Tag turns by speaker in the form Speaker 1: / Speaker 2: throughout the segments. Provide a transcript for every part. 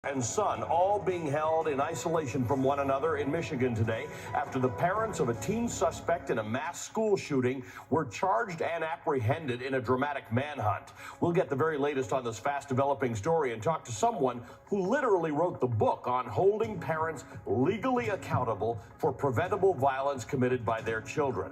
Speaker 1: and son all being held in isolation from one another in Michigan today after the parents of a teen suspect in a mass school shooting were charged and apprehended in a dramatic manhunt. We'll get the very latest on this fast-developing story and talk to someone who literally wrote the book on holding parents legally accountable for preventable violence committed by their children.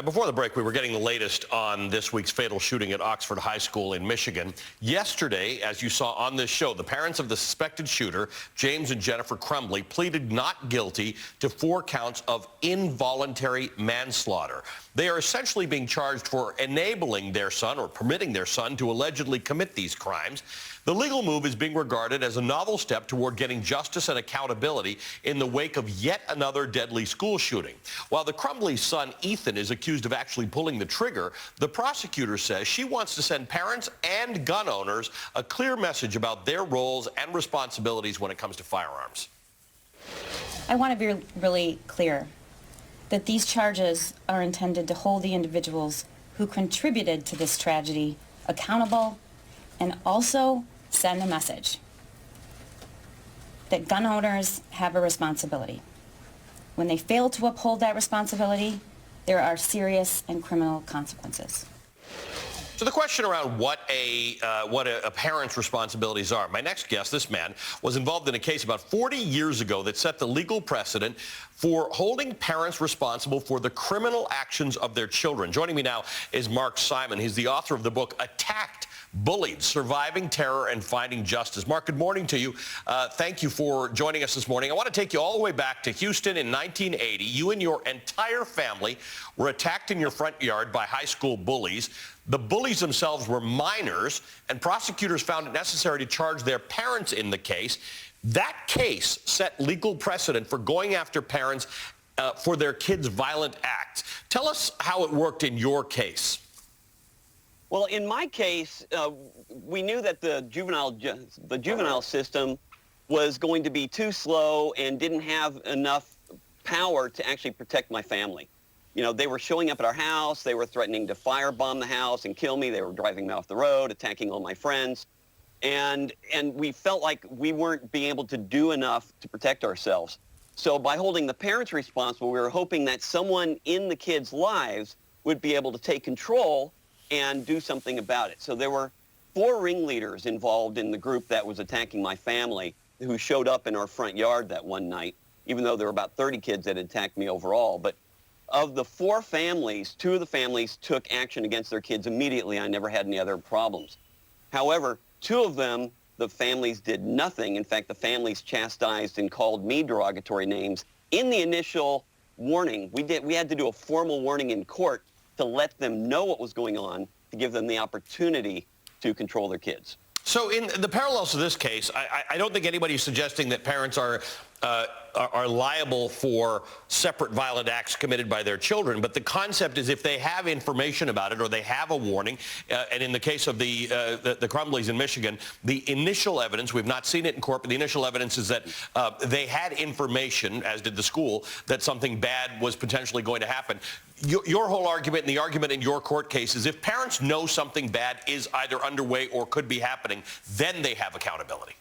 Speaker 2: Before the break, we were getting the latest on this week's fatal shooting at Oxford High School in Michigan. Yesterday, as you saw on this show, the parents of the suspected shooter, James and Jennifer Crumbly, pleaded not guilty to 4 counts of involuntary manslaughter. They are essentially being charged for enabling their son or permitting their son to allegedly commit these crimes. The legal move is being regarded as a novel step toward getting justice and accountability in the wake of yet another deadly school shooting. While the Crumbly's son, Ethan, is accused of actually pulling the trigger, the prosecutor says she wants to send parents and gun owners a clear message about their roles and responsibilities when it comes to firearms.
Speaker 3: I want to be really clear that these charges are intended to hold the individuals who contributed to this tragedy accountable and also send a message that gun owners have a responsibility. When they fail to uphold that responsibility, there are serious and criminal consequences.
Speaker 2: So the question around what a parent's responsibilities are. My next guest, this man, was involved in a case about 40 years ago that set the legal precedent for holding parents responsible for the criminal actions of their children. Joining me now is Mark Simon. He's the author of the book Attacked, Bullied, Surviving Terror and Finding Justice. Mark, good morning to you. Thank you for joining us this morning. I want to take you all the way back to Houston in 1980. You and your entire family were attacked in your front yard by high school bullies. The bullies themselves were minors, and prosecutors found it necessary to charge their parents in the case. That case set legal precedent for going after parents for their kids' violent acts. Tell us how it worked in your case.
Speaker 4: Well, in my case, we knew that the juvenile system was going to be too slow and didn't have enough power to actually protect my family. You know, they were showing up at our house, they were threatening to firebomb the house and kill me, they were driving me off the road, attacking all my friends, and we felt like we weren't being able to do enough to protect ourselves. So by holding the parents responsible, we were hoping that someone in the kids' lives would be able to take control and do something about it. So there were 4 ringleaders involved in the group that was attacking my family who showed up in our front yard that one night, even though there were about 30 kids that attacked me overall. But of the 4 families, 2 of the families took action against their kids immediately. I never had any other problems. However, 2 of them, the families did nothing. In fact, the families chastised and called me derogatory names. In the initial warning, we had to do a formal warning in court to let them know what was going on, to give them the opportunity to control their kids.
Speaker 2: So in the parallels to this case, I don't think anybody's suggesting that parents are liable for separate violent acts committed by their children, but the concept is if they have information about it or they have a warning, and in the case of the Crumblies in Michigan, the initial evidence, we've not seen it in court, but the initial evidence is that they had information, as did the school, that something bad was potentially going to happen. Your whole argument and the argument in your court case is if parents know something bad is either underway or could be happening, then they have accountability.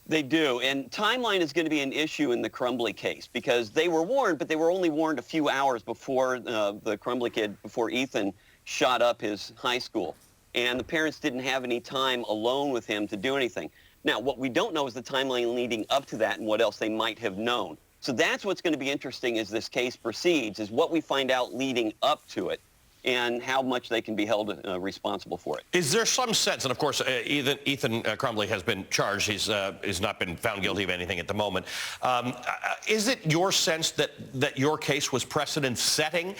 Speaker 4: They do, and timeline is going to be an issue in the Crumbly case because they were warned, but they were only warned a few hours before the Crumbly kid, before Ethan shot up his high school. And the parents didn't have any time alone with him to do anything. Now, what we don't know is the timeline leading up to that and what else they might have known. So that's what's going to be interesting as this case proceeds, is what we find out leading up to it and how much they can be held responsible for it.
Speaker 2: Is there some sense, and of course Ethan Crumbly has been charged, he's not been found guilty of anything at the moment. Is it your sense that your case was precedent-setting?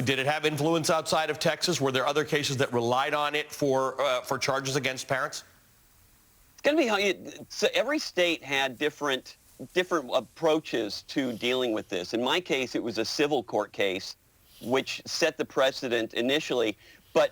Speaker 2: Did it have influence outside of Texas? Were there other cases that relied on it for charges against parents?
Speaker 4: It's going to be, so every state had different approaches to dealing with this. In my case, it was a civil court case, which set the precedent initially. But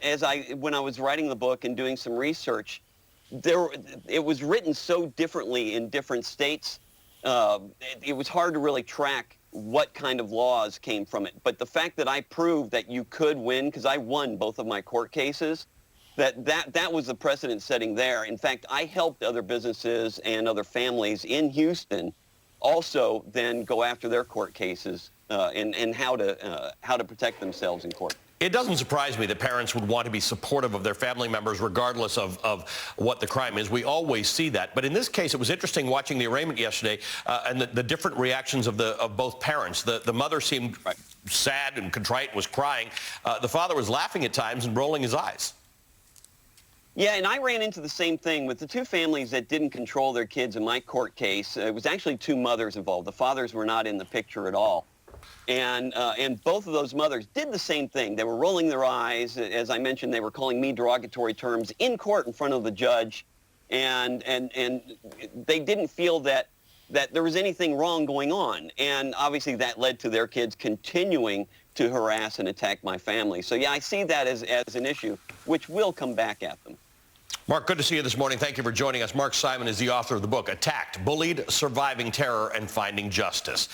Speaker 4: when I was writing the book and doing some research, it was written so differently in different states. It was hard to really track what kind of laws came from it. But the fact that I proved that you could win, because I won both of my court cases, that was the precedent setting there. In fact, I helped other businesses and other families in Houston also then go after their court cases and how to protect themselves in court.
Speaker 2: It doesn't surprise me that parents would want to be supportive of their family members regardless of what the crime is. We always see that. But in this case, it was interesting watching the arraignment yesterday and the different reactions of both parents. The mother seemed sad and contrite, was crying. The father was laughing at times and rolling his eyes.
Speaker 4: Yeah, and I ran into the same thing with the two families that didn't control their kids in my court case. It was actually two mothers involved. The fathers were not in the picture at all. And both of those mothers did the same thing. They were rolling their eyes. As I mentioned, they were calling me derogatory terms in court in front of the judge. And they didn't feel that there was anything wrong going on. And obviously that led to their kids continuing to harass and attack my family. So yeah, I see that as an issue, which will come back at them.
Speaker 2: Mark, good to see you this morning. Thank you for joining us. Mark Simon is the author of the book, Attacked, Bullied, Surviving Terror, and Finding Justice.